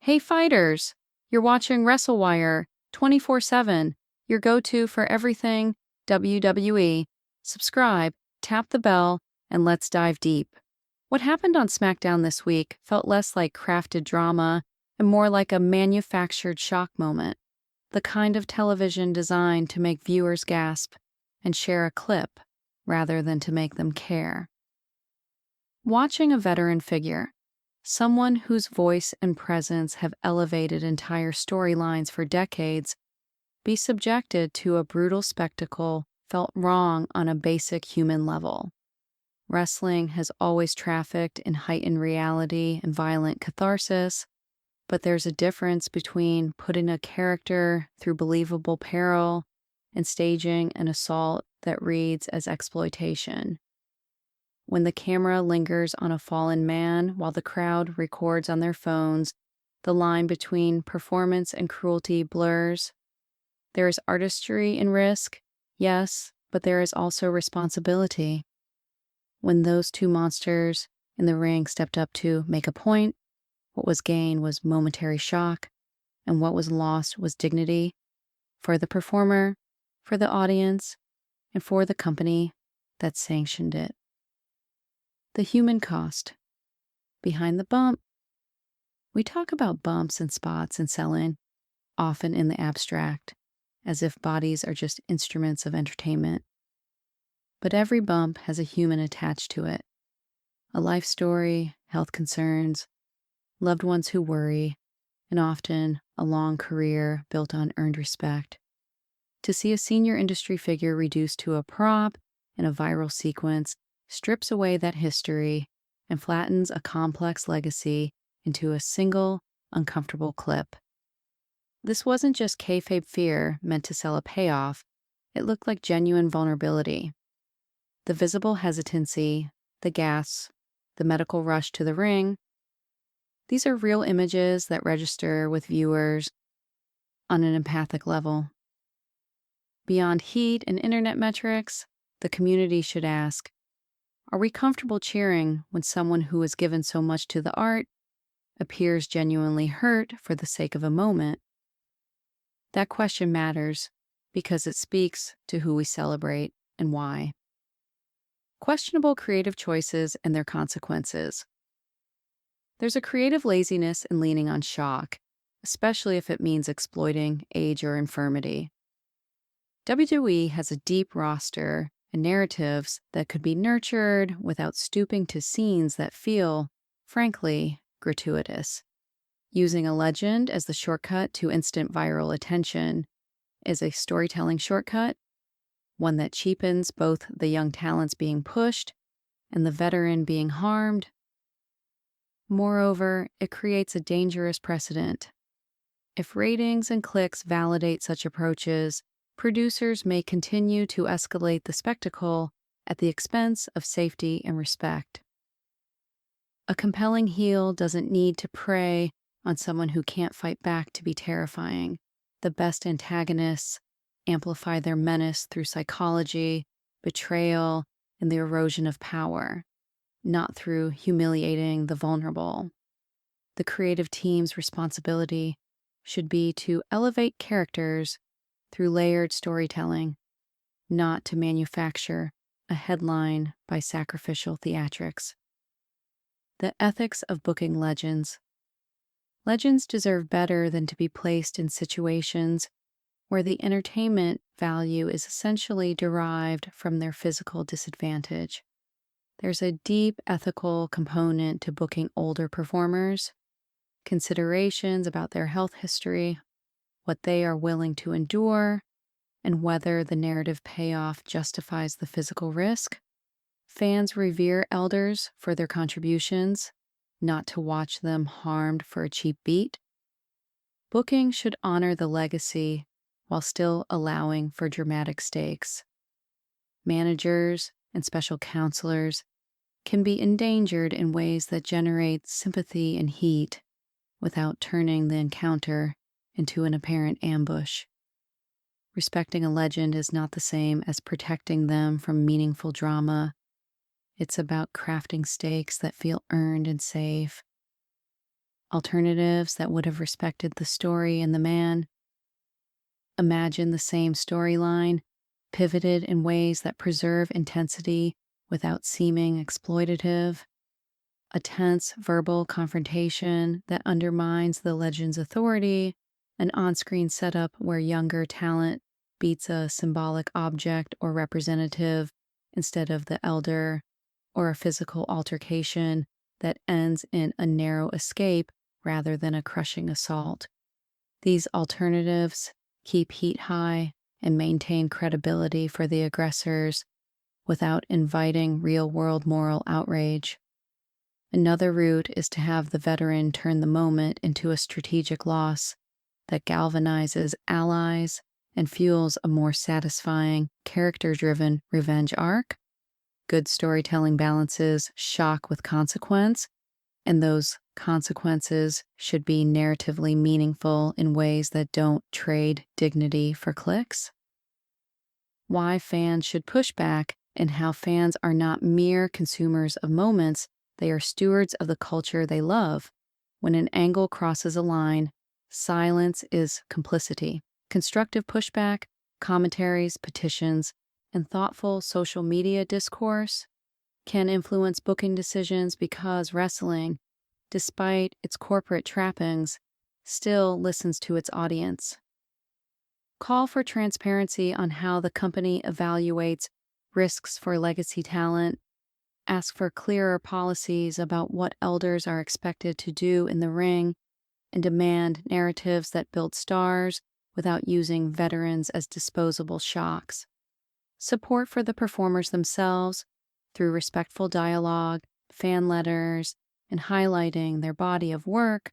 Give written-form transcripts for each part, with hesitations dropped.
Hey fighters! You're watching WrestleWire 24/7, your go-to for everything WWE. Subscribe, tap the bell, and let's dive deep. What happened on SmackDown this week felt less like crafted drama and more like a manufactured shock moment, the kind of television designed to make viewers gasp and share a clip rather than to make them care. Watching a veteran figure, someone whose voice and presence have elevated entire storylines for decades, be subjected to a brutal spectacle felt wrong on a basic human level. Wrestling has always trafficked in heightened reality and violent catharsis, but there's a difference between putting a character through believable peril and staging an assault that reads as exploitation. When the camera lingers on a fallen man while the crowd records on their phones, the line between performance and cruelty blurs. There is artistry in risk, yes, but there is also responsibility. When those two monsters in the ring stepped up to make a point, what was gained was momentary shock, and what was lost was dignity for the performer, for the audience, and for the company that sanctioned it. The human cost. Behind the bump. We talk about bumps and spots in selling, often in the abstract, as if bodies are just instruments of entertainment. But every bump has a human attached to it. A life story, health concerns, loved ones who worry, and often a long career built on earned respect. To see a senior industry figure reduced to a prop in a viral sequence strips away that history and flattens a complex legacy into a single, uncomfortable clip. This wasn't just kayfabe fear meant to sell a payoff, it looked like genuine vulnerability. The visible hesitancy, the gasps, the medical rush to the ring, these are real images that register with viewers on an empathic level. Beyond heat and internet metrics, the community should ask, are we comfortable cheering when someone who has given so much to the art appears genuinely hurt for the sake of a moment? That question matters because it speaks to who we celebrate and why. Questionable creative choices and their consequences. There's a creative laziness in leaning on shock, especially if it means exploiting age or infirmity. WWE has a deep roster and narratives that could be nurtured without stooping to scenes that feel, frankly, gratuitous. Using a legend as the shortcut to instant viral attention is a storytelling shortcut, one that cheapens both the young talents being pushed and the veteran being harmed. Moreover, it creates a dangerous precedent. If ratings and clicks validate such approaches, producers may continue to escalate the spectacle at the expense of safety and respect. A compelling heel doesn't need to prey on someone who can't fight back to be terrifying. The best antagonists amplify their menace through psychology, betrayal, and the erosion of power, not through humiliating the vulnerable. The creative team's responsibility should be to elevate characters through layered storytelling, not to manufacture a headline by sacrificial theatrics. The ethics of booking legends. Legends deserve better than to be placed in situations where the entertainment value is essentially derived from their physical disadvantage. There's a deep ethical component to booking older performers, considerations about their health history, what they are willing to endure, and whether the narrative payoff justifies the physical risk. Fans revere elders for their contributions, not to watch them harmed for a cheap beat. Booking should honor the legacy while still allowing for dramatic stakes. Managers and special counselors can be endangered in ways that generate sympathy and heat without turning the encounter into an apparent ambush. Respecting a legend is not the same as protecting them from meaningful drama. It's about crafting stakes that feel earned and safe. alternatives that would have respected the story and the man. Imagine the same storyline, pivoted in ways that preserve intensity without seeming exploitative. A tense verbal confrontation that undermines the legend's authority, an on-screen setup where younger talent beats a symbolic object or representative instead of the elder, or a physical altercation that ends in a narrow escape rather than a crushing assault. These alternatives keep heat high and maintain credibility for the aggressors without inviting real-world moral outrage. Another route is to have the veteran turn the moment into a strategic loss that galvanizes allies and fuels a more satisfying, character-driven revenge arc. Good storytelling balances shock with consequence, and those consequences should be narratively meaningful in ways that don't trade dignity for clicks. Why fans should push back, and how fans are not mere consumers of moments, they are stewards of the culture they love. When an angle crosses a line, silence is complicity. Constructive pushback, commentaries, petitions, and thoughtful social media discourse can influence booking decisions because wrestling, despite its corporate trappings, still listens to its audience. Call for transparency on how the company evaluates risks for legacy talent. Ask for clearer policies about what elders are expected to do in the ring, and demand narratives that build stars without using veterans as disposable shocks. Support for the performers themselves through respectful dialogue, fan letters, and highlighting their body of work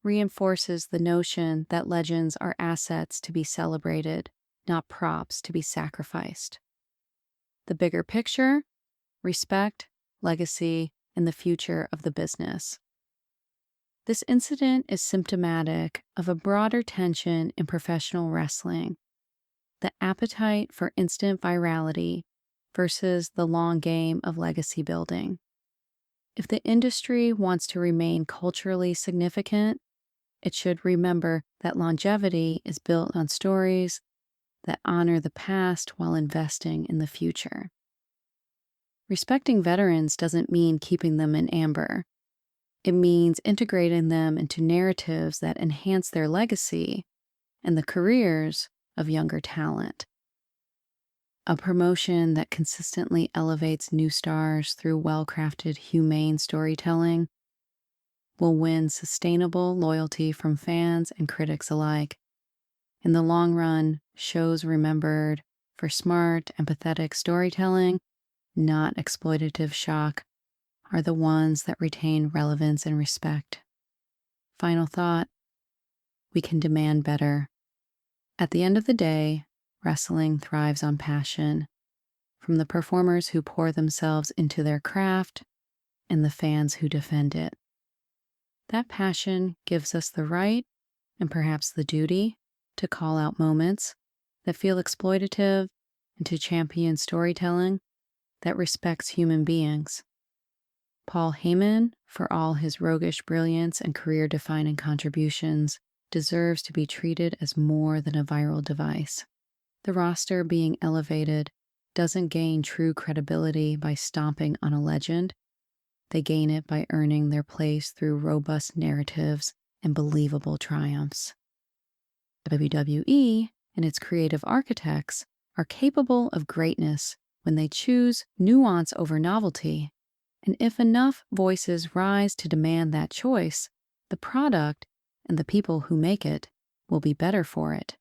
reinforces the notion that legends are assets to be celebrated, not props to be sacrificed. The bigger picture: respect, legacy, and the future of the business. This incident is symptomatic of a broader tension in professional wrestling: the appetite for instant virality versus the long game of legacy building. If the industry wants to remain culturally significant, it should remember that longevity is built on stories that honor the past while investing in the future. Respecting veterans doesn't mean keeping them in amber. It means integrating them into narratives that enhance their legacy and the careers of younger talent. A promotion that consistently elevates new stars through well-crafted, humane storytelling will win sustainable loyalty from fans and critics alike. In the long run, shows remembered for smart, empathetic storytelling, not exploitative shock, are the ones that retain relevance and respect. Final thought: we can demand better. At the end of the day, wrestling thrives on passion, from the performers who pour themselves into their craft and the fans who defend it. That passion gives us the right, and perhaps the duty, to call out moments that feel exploitative and to champion storytelling that respects human beings. Paul Heyman, for all his roguish brilliance and career-defining contributions, deserves to be treated as more than a viral device. The roster being elevated doesn't gain true credibility by stomping on a legend. They gain it by earning their place through robust narratives and believable triumphs. WWE and its creative architects are capable of greatness when they choose nuance over novelty, and if enough voices rise to demand that choice, the product and the people who make it will be better for it.